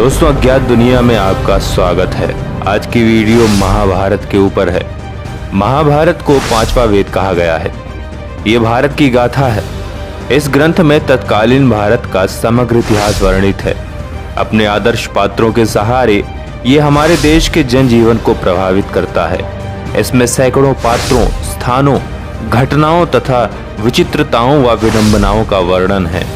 दोस्तों, अज्ञात दुनिया में आपका स्वागत है। आज की वीडियो महाभारत के ऊपर है। महाभारत को पांचवा वेद कहा गया है। ये भारत की गाथा है। इस ग्रंथ में तत्कालीन भारत का समग्र इतिहास वर्णित है। अपने आदर्श पात्रों के सहारे ये हमारे देश के जनजीवन को प्रभावित करता है। इसमें सैकड़ों पात्रों, स्थानों, घटनाओं तथा विचित्रताओं व विडंबनाओं का वर्णन है।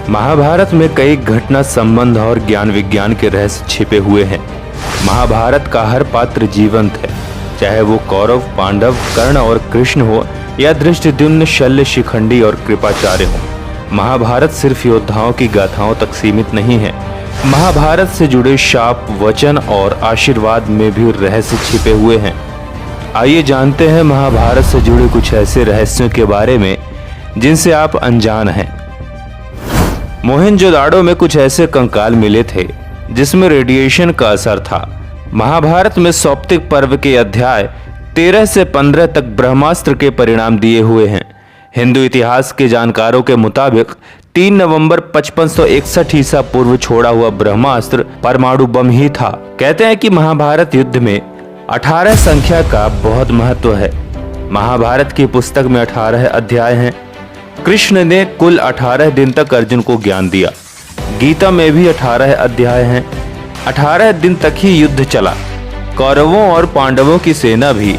महाभारत में कई घटना संबंध और ज्ञान विज्ञान के रहस्य छिपे हुए हैं। महाभारत का हर पात्र जीवंत है, चाहे वो कौरव, पांडव, कर्ण और कृष्ण हो या धृष्टद्युम्न, शल्य, शिखंडी और कृपाचार्य हो। महाभारत सिर्फ योद्धाओं की गाथाओं तक सीमित नहीं है। महाभारत से जुड़े शाप, वचन और आशीर्वाद में भी रहस्य छिपे हुए हैं। आइए जानते हैं महाभारत से जुड़े कुछ ऐसे रहस्यों के बारे में जिनसे आप अनजान हैं। मोहनजोदाड़ो में कुछ ऐसे कंकाल मिले थे जिसमें रेडिएशन का असर था। महाभारत में सौप्तिक पर्व के अध्याय 13 से 15 तक ब्रह्मास्त्र के परिणाम दिए हुए हैं। हिंदू इतिहास के जानकारों के मुताबिक 3 नवंबर 5561 ईसा पूर्व छोड़ा हुआ ब्रह्मास्त्र परमाणु बम ही था। कहते हैं कि महाभारत युद्ध में 18 संख्या का बहुत महत्व है। महाभारत की पुस्तक में 18 अध्याय हैं। कृष्ण ने कुल 18 दिन तक अर्जुन को ज्ञान दिया। गीता में भी 18 अध्याय हैं। 18 दिन तक ही युद्ध चला। कौरवों और पांडवों की सेना भी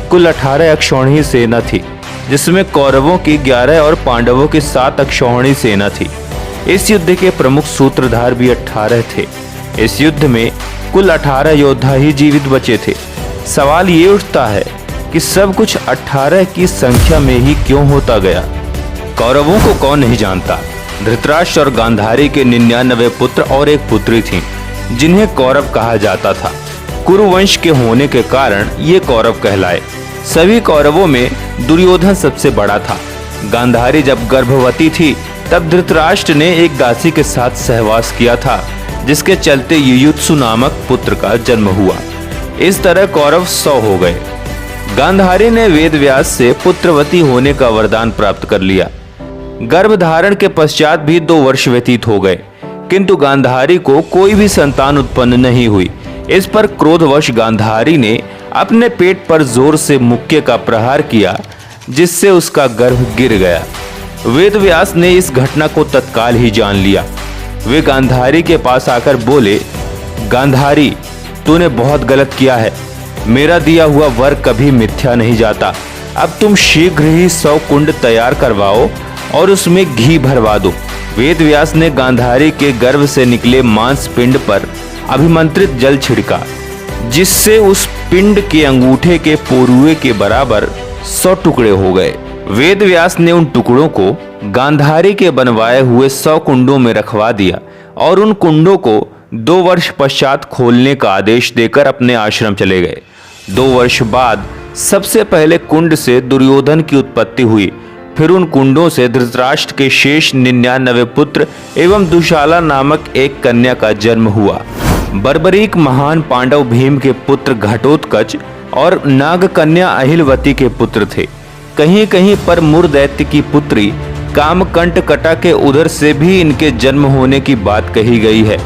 कुल 18 अक्षौहिणी सेना थी, जिसमें कौरवों की 11 और पांडवों की 7 अक्षौहिणी सेना थी। इस युद्ध के प्रमुख सूत्रधार भी 18 थे। इस युद्ध में कुल 18 योद्धा ही जीवित बचे थे। सवाल ये उठता है कि सब कुछ 18 की संख्या में ही क्यों होता गया। कौरवों को कौन नहीं जानता। धृतराष्ट्र और गांधारी के 99 पुत्र और एक पुत्री थीं, जिन्हें कौरव कहा जाता था। कुरुवंश के होने के कारण ये कौरव कहलाए। सभी कौरवों में दुर्योधन सबसे बड़ा था। गांधारी जब गर्भवती थी तब धृतराष्ट्र ने एक दासी के साथ सहवास किया था, जिसके चलते युयुत्सु नामक पुत्र का जन्म हुआ। इस तरह कौरव 100 हो गए। गांधारी ने वेदव्यास से पुत्रवती होने का वरदान प्राप्त कर लिया। गर्भधारण के पश्चात भी 2 वर्ष व्यतीत हो गए, किंतु गांधारी को कोई भी संतान उत्पन्न नहीं हुई। इस पर क्रोधवश गांधारी ने अपने पेट पर जोर से मुक्के का प्रहार किया, जिससे उसका गर्भ गिर गया। वेदव्यास ने इस घटना को तत्काल ही जान लिया। वे गांधारी के पास आकर बोले, गांधारी, तूने बहुत गलत किया है। मेरा दिया हुआ वर कभी मिथ्या नहीं जाता। अब तुम शीघ्र ही 100 कुंड तैयार करवाओ और उसमें घी भरवा दो। वेदव्यास ने गांधारी के गर्भ से निकले मांस पिंड पर अभिमंत्रित जल छिड़का, जिससे उस पिंड के अंगूठे के पोरुए के बराबर 100 टुकड़े हो गए। वेदव्यास ने उन टुकड़ों को गांधारी के बनवाए हुए 100 कुंडों में रखवा दिया और उन कुंडों को 2 वर्ष पश्चात खोलने का आदेश देकर अपने आश्रम चले गए। 2 वर्ष बाद सबसे पहले कुंड से दुर्योधन की उत्पत्ति हुई। फिर उन कुंडों से धृतराष्ट्र के शेष 99 पुत्र एवं दुशाला नामक एक कन्या का जन्म हुआ। बर्बरीक महान पांडव भीम के पुत्र घटोत्कच और नागकन्या अहिलवती के पुत्र थे। कहीं कहीं पर मुर दैत्य की पुत्री कामकंटकटा के उदर से भी इनके जन्म होने की बात कही गई है।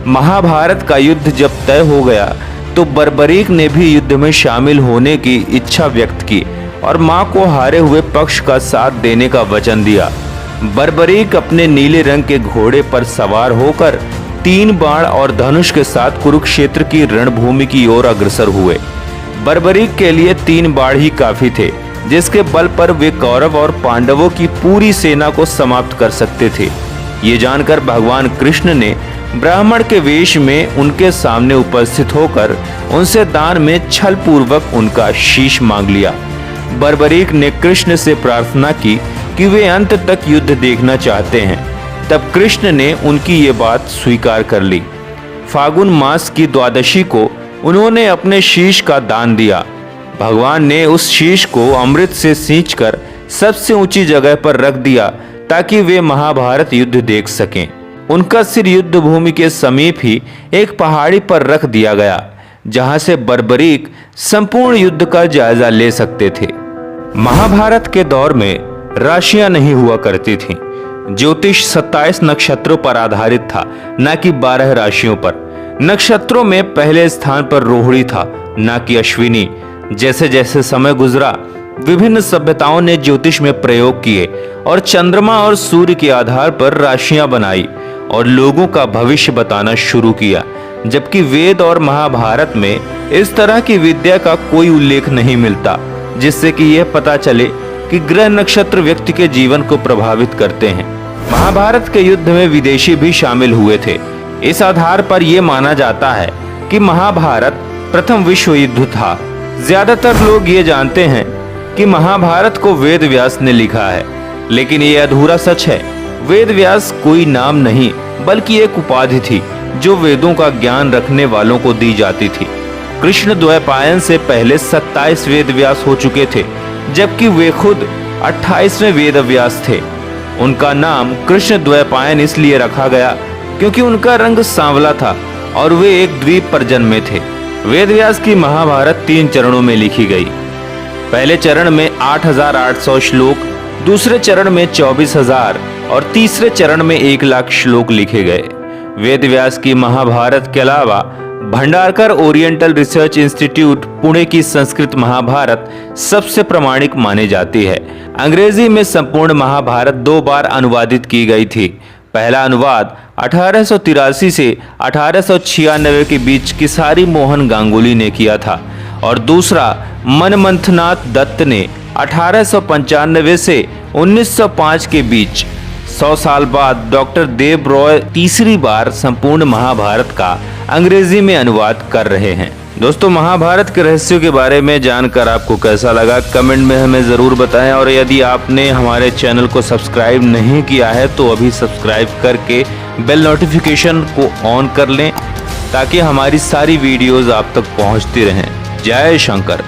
महाभारत का युद्ध जब तय हो गया तो बर्बरीक ने भी युद्ध में शामिल होने की इच्छा व्यक्त की और मां को हारे हुए पक्ष का साथ देने का वचन दिया। बर्बरीक अपने नीले रंग के घोड़े पर सवार होकर 3 बाण और धनुष के साथ कुरुक्षेत्र की रणभूमि की ओर अग्रसर हुए। बर्बरीक के लिए 3 बाण ही काफी थे, जिसके बल पर वे कौरव और पांडवों की पूरी सेना को समाप्त कर सकते थे। ये जानकर भगवान कृष्ण ने ब्राह्मण के वेश में उनके सामने उपस्थित होकर उनसे दान में छल पूर्वक उनका शीश मांग लिया। बर्बरीक ने कृष्ण से प्रार्थना की कि वे अंत तक युद्ध देखना चाहते हैं। तब कृष्ण ने उनकी ये बात स्वीकार कर ली। फागुन मास की द्वादशी को उन्होंने अपने शीश का दान दिया। भगवान ने उस शीश को अमृत से सींचकर सबसे ऊंची जगह पर रख दिया ताकि वे महाभारत युद्ध देख सकें। उनका सिर युद्ध भूमि के समीप ही एक पहाड़ी पर रख दिया गया, जहां से बर्बरीक संपूर्ण युद्ध का जायजा ले सकते थे। महाभारत के दौर में राशियां नहीं हुआ करती थीं। ज्योतिष 27 नक्षत्रों पर आधारित था, न कि 12 राशियों पर। नक्षत्रों में पहले स्थान पर रोहिणी था, न कि अश्विनी। जैसे जैसे समय गुजरा, विभिन्न सभ्यताओं ने ज्योतिष में प्रयोग किए और चंद्रमा और सूर्य के आधार पर राशियां बनाई और लोगों का भविष्य बताना शुरू किया। जबकि वेद और महाभारत में इस तरह की विद्या का कोई उल्लेख नहीं मिलता, जिससे कि यह पता चले कि ग्रह नक्षत्र व्यक्ति के जीवन को प्रभावित करते हैं। महाभारत के युद्ध में विदेशी भी शामिल हुए थे। इस आधार पर यह माना जाता है कि महाभारत प्रथम विश्व युद्ध था। ज्यादातर लोग ये जानते हैं कि महाभारत को वेद व्यास ने लिखा है, लेकिन ये अधूरा सच है। वेद व्यास कोई नाम नहीं, बल्कि एक उपाधि थी जो वेदों का ज्ञान रखने वालों को दी जाती थी। कृष्ण द्वैपायन से पहले 27 वेद व्यास हो चुके थे, जबकि वे खुद 28वें वेद व्यास थे। उनका नाम कृष्ण द्वैपायन इसलिए रखा गया क्योंकि उनका रंग सांवला था और वे एक द्वीप पर जन्मे थे। वेद व्यास की महाभारत 3 चरणों में लिखी गई। पहले चरण में 8,800 श्लोक, दूसरे चरण में 24,000 और तीसरे चरण में 1 लाख श्लोक लिखे गए। वेद व्यास की महाभारत के अलावा Bhandarkar oriental research institute Pune की संस्कृत महाभारत सबसे प्रामाणिक मानी जाती है। अंग्रेजी में संपूर्ण महाभारत 2 बार अनुवादित की गई थी। पहला अनुवाद 1883 से 1896 के बीच किसारी मोहन गांगुली ने किया था और दूसरा मनमंथनाथ दत्त ने 1895 से 1905 के बीच। 100 साल बाद डॉक्टर देव रॉय तीसरी बार संपूर्ण महाभारत का अंग्रेजी में अनुवाद कर रहे हैं। दोस्तों, महाभारत के रहस्यों के बारे में जानकर आपको कैसा लगा, कमेंट में हमें ज़रूर बताएं। और यदि आपने हमारे चैनल को सब्सक्राइब नहीं किया है तो अभी सब्सक्राइब करके बेल नोटिफिकेशन को ऑन कर लें, ताकि हमारी सारी वीडियोज़ आप तक पहुंचती रहें। जय शंकर।